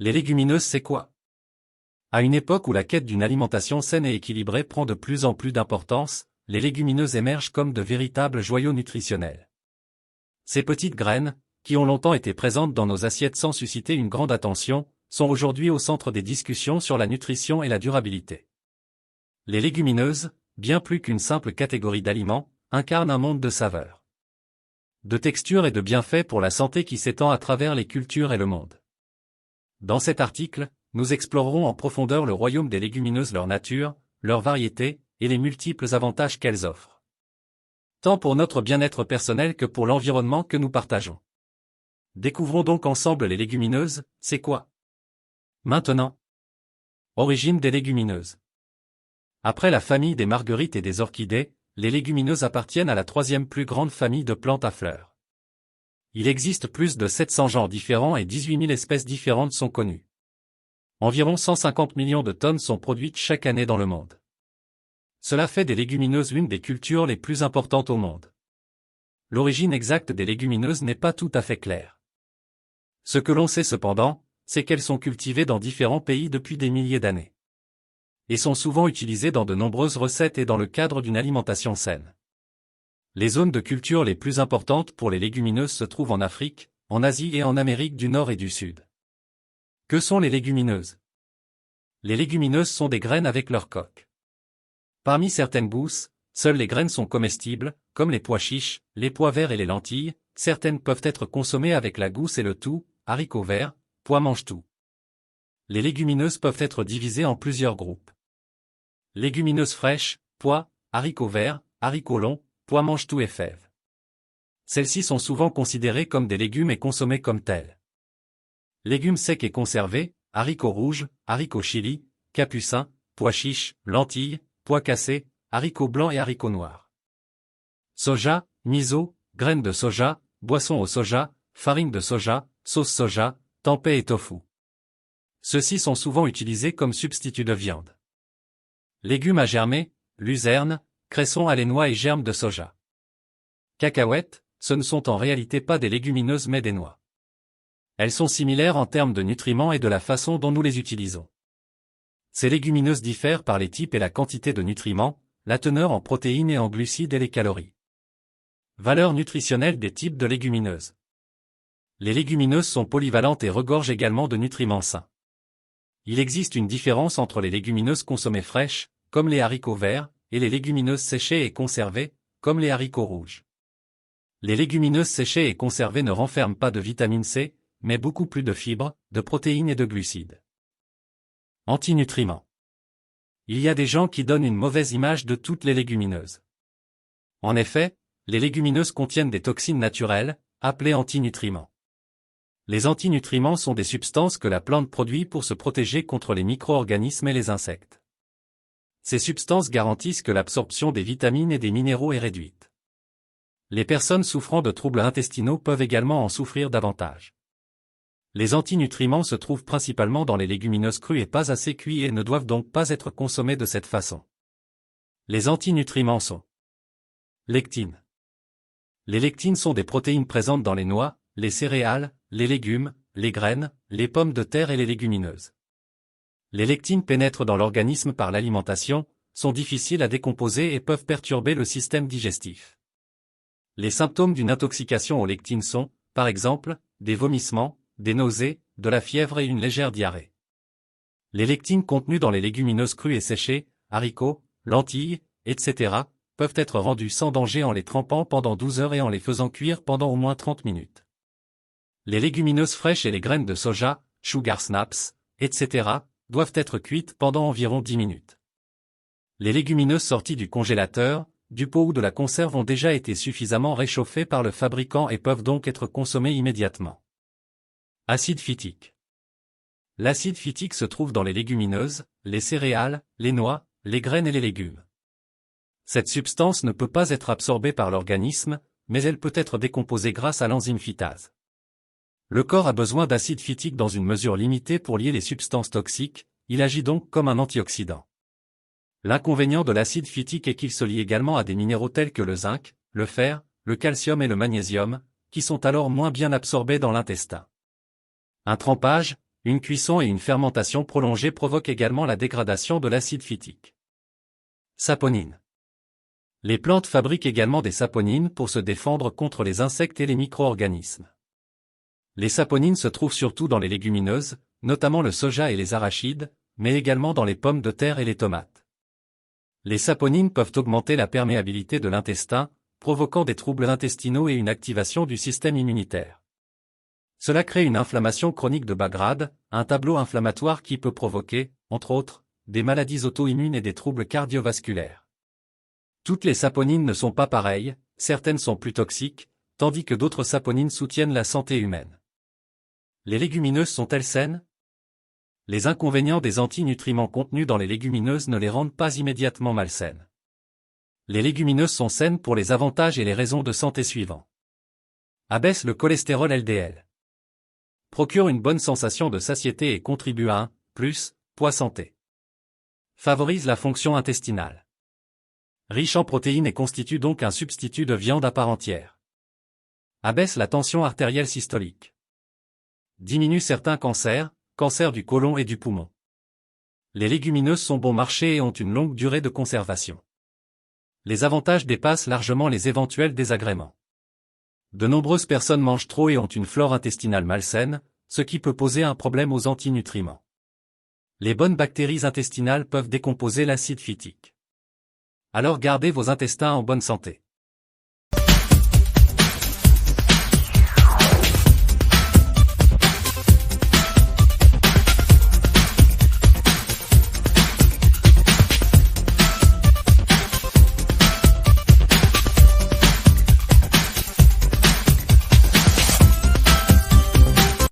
Les légumineuses, c'est quoi? À une époque où la quête d'une alimentation saine et équilibrée prend de plus en plus d'importance, les légumineuses émergent comme de véritables joyaux nutritionnels. Ces petites graines, qui ont longtemps été présentes dans nos assiettes sans susciter une grande attention, sont aujourd'hui au centre des discussions sur la nutrition et la durabilité. Les légumineuses, bien plus qu'une simple catégorie d'aliments, incarnent un monde de saveurs, de textures et de bienfaits pour la santé qui s'étend à travers les cultures et le monde. Dans cet article, nous explorerons en profondeur le royaume des légumineuses, leur nature, leur variété, et les multiples avantages qu'elles offrent, tant pour notre bien-être personnel que pour l'environnement que nous partageons. Découvrons donc ensemble les légumineuses, c'est quoi? Maintenant. Origine des légumineuses. Après la famille des marguerites et des orchidées, les légumineuses appartiennent à la troisième plus grande famille de plantes à fleurs. Il existe plus de 700 genres différents et 18 000 espèces différentes sont connues. Environ 150 millions de tonnes sont produites chaque année dans le monde. Cela fait des légumineuses l'une des cultures les plus importantes au monde. L'origine exacte des légumineuses n'est pas tout à fait claire. Ce que l'on sait cependant, c'est qu'elles sont cultivées dans différents pays depuis des milliers d'années, et sont souvent utilisées dans de nombreuses recettes et dans le cadre d'une alimentation saine. Les zones de culture les plus importantes pour les légumineuses se trouvent en Afrique, en Asie et en Amérique du Nord et du Sud. Que sont les légumineuses? Les légumineuses sont des graines avec leur coque. Parmi certaines gousses, seules les graines sont comestibles, comme les pois chiches, les pois verts et les lentilles. Certaines peuvent être consommées avec la gousse et le tout, haricots verts, pois mange-tout. Les légumineuses peuvent être divisées en plusieurs groupes. Légumineuses fraîches, pois, haricots verts, haricots longs, pois mange-tout et fèves. Celles-ci sont souvent considérées comme des légumes et consommées comme tels. Légumes secs et conservés, haricots rouges, haricots chili, capucins, pois chiches, lentilles, pois cassés, haricots blancs et haricots noirs. Soja, miso, graines de soja, boissons au soja, farine de soja, sauce soja, tempeh et tofu. Ceux-ci sont souvent utilisés comme substitut de viande. Légumes à germer, luzerne, cresson à les noix et germes de soja. Cacahuètes, ce ne sont en réalité pas des légumineuses mais des noix. Elles sont similaires en termes de nutriments et de la façon dont nous les utilisons. Ces légumineuses diffèrent par les types et la quantité de nutriments, la teneur en protéines et en glucides et les calories. Valeur nutritionnelle des types de légumineuses. Les légumineuses sont polyvalentes et regorgent également de nutriments sains. Il existe une différence entre les légumineuses consommées fraîches, comme les haricots verts, et les légumineuses séchées et conservées, comme les haricots rouges. Les légumineuses séchées et conservées ne renferment pas de vitamine C, mais beaucoup plus de fibres, de protéines et de glucides. Antinutriments. Il y a des gens qui donnent une mauvaise image de toutes les légumineuses. En effet, les légumineuses contiennent des toxines naturelles, appelées antinutriments. Les antinutriments sont des substances que la plante produit pour se protéger contre les micro-organismes et les insectes. Ces substances garantissent que l'absorption des vitamines et des minéraux est réduite. Les personnes souffrant de troubles intestinaux peuvent également en souffrir davantage. Les antinutriments se trouvent principalement dans les légumineuses crues et pas assez cuits et ne doivent donc pas être consommés de cette façon. Les antinutriments sont lectines. Les lectines sont des protéines présentes dans les noix, les céréales, les légumes, les graines, les pommes de terre et les légumineuses. Les lectines pénètrent dans l'organisme par l'alimentation, sont difficiles à décomposer et peuvent perturber le système digestif. Les symptômes d'une intoxication aux lectines sont, par exemple, des vomissements, des nausées, de la fièvre et une légère diarrhée. Les lectines contenues dans les légumineuses crues et séchées, haricots, lentilles, etc., peuvent être rendues sans danger en les trempant pendant 12 heures et en les faisant cuire pendant au moins 30 minutes. Les légumineuses fraîches et les graines de soja, sugar snaps, etc., doivent être cuites pendant environ 10 minutes. Les légumineuses sorties du congélateur, du pot ou de la conserve ont déjà été suffisamment réchauffées par le fabricant et peuvent donc être consommées immédiatement. Acide phytique. L'acide phytique se trouve dans les légumineuses, les céréales, les noix, les graines et les légumes. Cette substance ne peut pas être absorbée par l'organisme, mais elle peut être décomposée grâce à l'enzyme phytase. Le corps a besoin d'acide phytique dans une mesure limitée pour lier les substances toxiques, il agit donc comme un antioxydant. L'inconvénient de l'acide phytique est qu'il se lie également à des minéraux tels que le zinc, le fer, le calcium et le magnésium, qui sont alors moins bien absorbés dans l'intestin. Un trempage, Une cuisson et une fermentation prolongée provoquent également la dégradation de l'acide phytique. Saponine. Les plantes fabriquent également des saponines pour se défendre contre les insectes et les micro-organismes. Les saponines se trouvent surtout dans les légumineuses, notamment le soja et les arachides, mais également dans les pommes de terre et les tomates. Les saponines peuvent augmenter la perméabilité de l'intestin, provoquant des troubles intestinaux et une activation du système immunitaire. Cela crée une inflammation chronique de bas grade, un tableau inflammatoire qui peut provoquer, entre autres, des maladies auto-immunes et des troubles cardiovasculaires. Toutes les saponines ne sont pas pareilles, certaines sont plus toxiques, tandis que d'autres saponines soutiennent la santé humaine. Les légumineuses sont-elles saines? Les inconvénients des antinutriments contenus dans les légumineuses ne les rendent pas immédiatement malsaines. Les légumineuses sont saines pour les avantages et les raisons de santé suivants. Abaisse le cholestérol LDL. Procure une bonne sensation de satiété et contribue à un poids santé. Favorise la fonction intestinale. Riche en protéines et constitue donc un substitut de viande à part entière. Abaisse la tension artérielle systolique. Diminue certains cancers, cancer du côlon et du poumon. Les légumineuses sont bon marché et ont une longue durée de conservation. Les avantages dépassent largement les éventuels désagréments. De nombreuses personnes mangent trop et ont une flore intestinale malsaine, ce qui peut poser un problème aux antinutriments. Les bonnes bactéries intestinales peuvent décomposer l'acide phytique. Alors gardez vos intestins en bonne santé.